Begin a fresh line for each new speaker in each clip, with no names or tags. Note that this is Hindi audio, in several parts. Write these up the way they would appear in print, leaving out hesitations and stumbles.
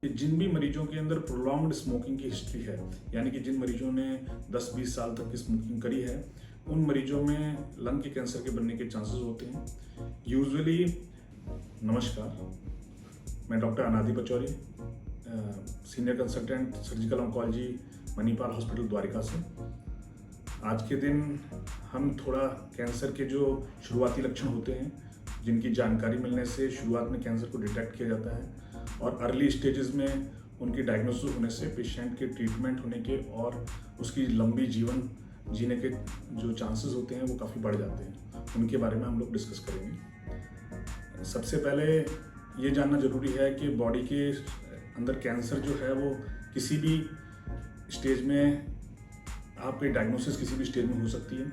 कि जिन भी मरीजों के अंदर प्रोलॉन्ग्ड स्मोकिंग की हिस्ट्री है, यानी कि जिन मरीजों ने 10-20 साल तक की स्मोकिंग करी है, उन मरीजों में लंग के कैंसर के बनने के चांसेस होते हैं यूजुअली। नमस्कार, मैं doctor Anadi Pachauri, senior consultant surgical oncology, Manipal hospital Dwarka से। आज के दिन हम थोड़ा कैंसर के जो शुरुआती लक्षण होते हैं, जिनकी जानकारी मिलने से शुरुआत में कैंसर को डिटेक्ट किया जाता है और अर्ली स्टेजेस में उनकी डायग्नोसिस होने से पेशेंट के ट्रीटमेंट होने के और उसकी लंबी जीवन जीने के जो चांसेस होते हैं वो काफ़ी बढ़ जाते हैं। उनके बारे में हम लोग डिस्कस करेंगे। सबसे पहले ये जानना ज़रूरी है कि बॉडी के अंदर कैंसर जो है वो किसी भी स्टेज में, आपकी डायग्नोसिस किसी भी स्टेज में हो सकती है।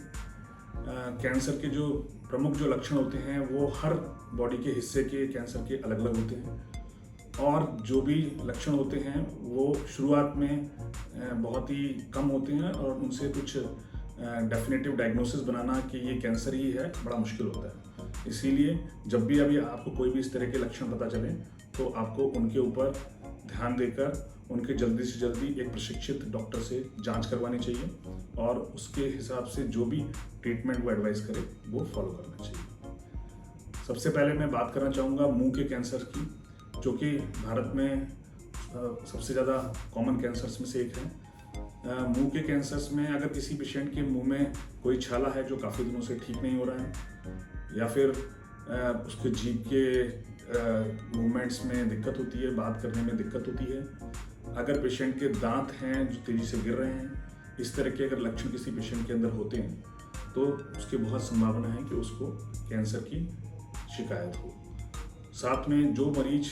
कैंसर के जो प्रमुख जो लक्षण होते हैं वो हर बॉडी के हिस्से के कैंसर के अलग अलग होते हैं और जो भी लक्षण होते हैं वो शुरुआत में बहुत ही कम होते हैं और उनसे कुछ डेफिनेटिव डायग्नोसिस बनाना कि ये कैंसर ही है बड़ा मुश्किल होता है। इसीलिए जब भी अभी आपको कोई भी इस तरह के लक्षण पता चले तो आपको उनके ऊपर ध्यान देकर उनके जल्दी से जल्दी एक प्रशिक्षित डॉक्टर से जांच करवानी चाहिए और उसके हिसाब से जो भी ट्रीटमेंट वो एडवाइस करे वो फॉलो करना चाहिए। सबसे पहले मैं बात करना चाहूँगा मुंह के कैंसर की, जो कि भारत में सबसे ज़्यादा कॉमन कैंसर्स में से एक है। मुंह के कैंसर्स में अगर किसी पेशेंट के मुंह में कोई छाला है जो काफ़ी दिनों से ठीक नहीं हो रहा है, या फिर उसके जीभ के मूवमेंट्स में दिक्कत होती है, बात करने में दिक्कत होती है, अगर पेशेंट के दांत हैं जो तेज़ी से गिर रहे हैं, इस तरह के अगर लक्षण किसी पेशेंट के अंदर होते हैं तो उसकी बहुत संभावना है कि उसको कैंसर की शिकायत हो। साथ में जो मरीज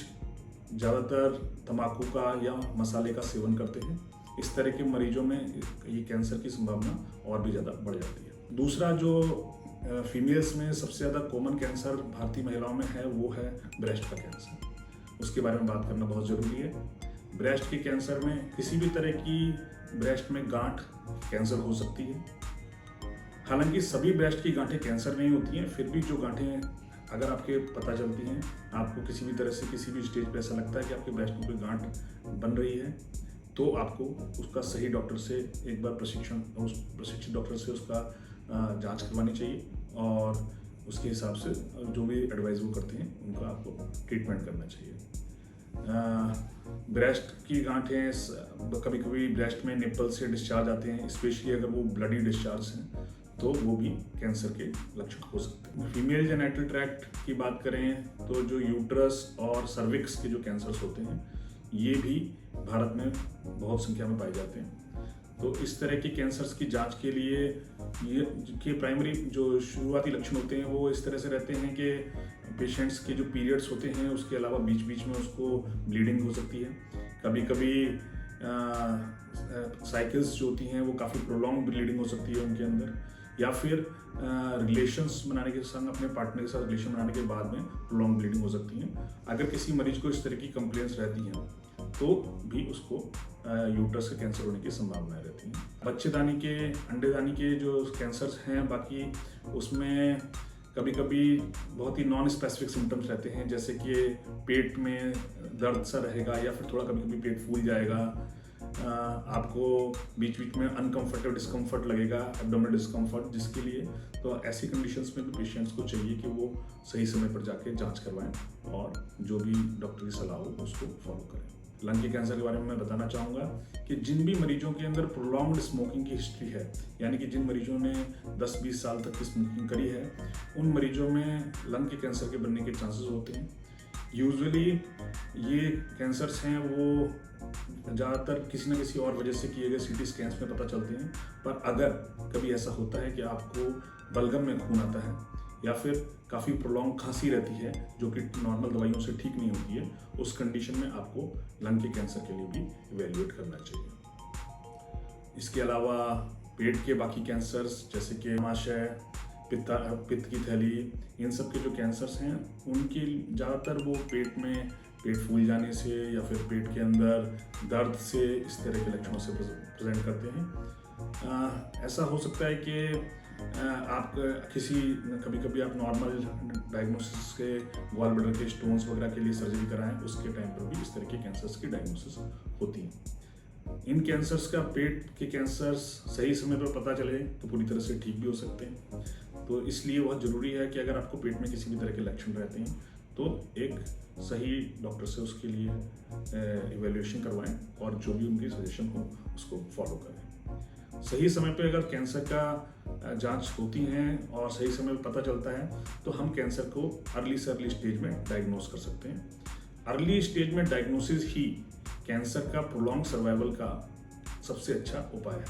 ज़्यादातर तंबाकू का या मसाले का सेवन करते हैं, इस तरह के मरीजों में ये कैंसर की संभावना और भी ज़्यादा बढ़ जाती है। दूसरा जो फीमेल्स में सबसे ज़्यादा कॉमन कैंसर भारतीय महिलाओं में है वो है ब्रेस्ट का कैंसर। उसके बारे में बात करना बहुत ज़रूरी है। ब्रेस्ट के कैंसर में किसी भी तरह की ब्रेस्ट में गांठ कैंसर हो सकती है। हालांकि सभी ब्रेस्ट की गांठें कैंसर नहीं होती हैं, फिर भी जो गांठें अगर आपके पता चलती हैं, आपको किसी भी तरह से किसी भी स्टेज पे ऐसा लगता है कि आपके ब्रेस्ट में कोई गांठ बन रही है, तो आपको उसका सही डॉक्टर से एक बार प्रशिक्षित डॉक्टर से उसका जांच करवानी चाहिए और उसके हिसाब से जो भी एडवाइस वो करते हैं उनका आपको ट्रीटमेंट करना चाहिए। ब्रेस्ट की गांठें कभी कभी ब्रेस्ट में निप्पल से डिस्चार्ज आते हैं, स्पेशली अगर वो ब्लडी डिस्चार्ज हैं तो वो भी कैंसर के लक्षण हो सकते हैं। फीमेल जेनिटल ट्रैक्ट की बात करें तो जो यूट्रस और सर्विक्स के जो कैंसर्स होते हैं ये भी भारत में बहुत संख्या में पाए जाते हैं। तो इस तरह के कैंसर्स की जांच के लिए ये के प्राइमरी जो शुरुआती लक्षण होते हैं वो इस तरह से रहते हैं कि पेशेंट्स के जो पीरियड्स होते हैं उसके अलावा बीच बीच में उसको ब्लीडिंग हो सकती है। कभी कभी साइकिल्स जो होती हैं वो काफ़ी प्रोलॉन्ग ब्लीडिंग हो सकती है उनके अंदर, या फिर रिलेशंस बनाने के संग अपने पार्टनर के साथ रिलेशन बनाने के बाद में प्रोलॉन्ग ब्लीडिंग हो सकती है। अगर किसी मरीज को इस तरह की कंप्लेंट्स रहती हैं तो भी उसको यूट्रस के कैंसर होने की संभावनाएं रहती हैं। बच्चेदानी के, अंडेदानी के जो कैंसर्स हैं बाकी, उसमें कभी कभी बहुत ही नॉन स्पेसिफिक सिम्टम्स रहते हैं, जैसे कि पेट में दर्द सा रहेगा या फिर थोड़ा कभी कभी पेट फूल जाएगा, आपको बीच बीच में अनकंफर्टेबल डिस्कम्फर्ट लगेगा, एब्डोमिनल डिस्कम्फर्ट, जिसके लिए तो ऐसी कंडीशंस में भी पेशेंट्स को चाहिए कि वो सही समय पर जाके जांच करवाएं और जो भी डॉक्टर की सलाह हो उसको फॉलो करें। लंग के कैंसर के बारे में मैं बताना चाहूँगा कि जिन भी मरीजों के अंदर प्रोलॉन्ग्ड स्मोकिंग की हिस्ट्री है, यानी कि जिन मरीजों ने 10-20 साल तक की स्मोकिंग करी है, उन मरीजों में लंग के कैंसर के बनने के चांसेस होते हैं। यूजुअली ये कैंसर्स हैं वो ज़्यादातर किसी न किसी और वजह से किए गए सीटी स्कैन्स में पता चलते हैं, पर अगर कभी ऐसा होता है कि आपको बलगम में खून आता है या फिर काफ़ी प्रोलॉन्ग खांसी रहती है जो कि नॉर्मल दवाइयों से ठीक नहीं होती है, उस कंडीशन में आपको लंग के कैंसर के लिए भी इवेल्युएट करना चाहिए। इसके अलावा पेट के बाकी कैंसर्स जैसे कि आमाशय, पित्त की थैली, इन सब के जो कैंसर्स हैं उनकी ज़्यादातर वो पेट फूल जाने से या फिर पेट के अंदर दर्द से, इस तरह के लक्षणों से प्रेजेंट करते हैं। ऐसा हो सकता है कि आप किसी कभी कभी आप नॉर्मल डायग्नोसिस के गॉल ब्लैडर के स्टोन्स वगैरह के लिए सर्जरी कराएं, उसके टाइम पर भी इस तरह के कैंसर्स की डायग्नोसिस होती है। इन कैंसर्स का, पेट के कैंसर्स सही समय पर पता चले तो पूरी तरह से ठीक भी हो सकते हैं। तो इसलिए बहुत ज़रूरी है कि अगर आपको पेट में किसी भी तरह के लक्षण रहते हैं तो एक सही डॉक्टर से उसके लिए इवैल्यूएशन करवाएं और जो भी उनकी सजेशन हो उसको फॉलो करें। सही समय पे अगर कैंसर का जांच होती हैं और सही समय पे पता चलता है तो हम कैंसर को अर्ली से अर्ली स्टेज में डायग्नोस कर सकते हैं। अर्ली स्टेज में डायग्नोसिस ही कैंसर का प्रोलॉन्ग सर्वाइवल का सबसे अच्छा उपाय है।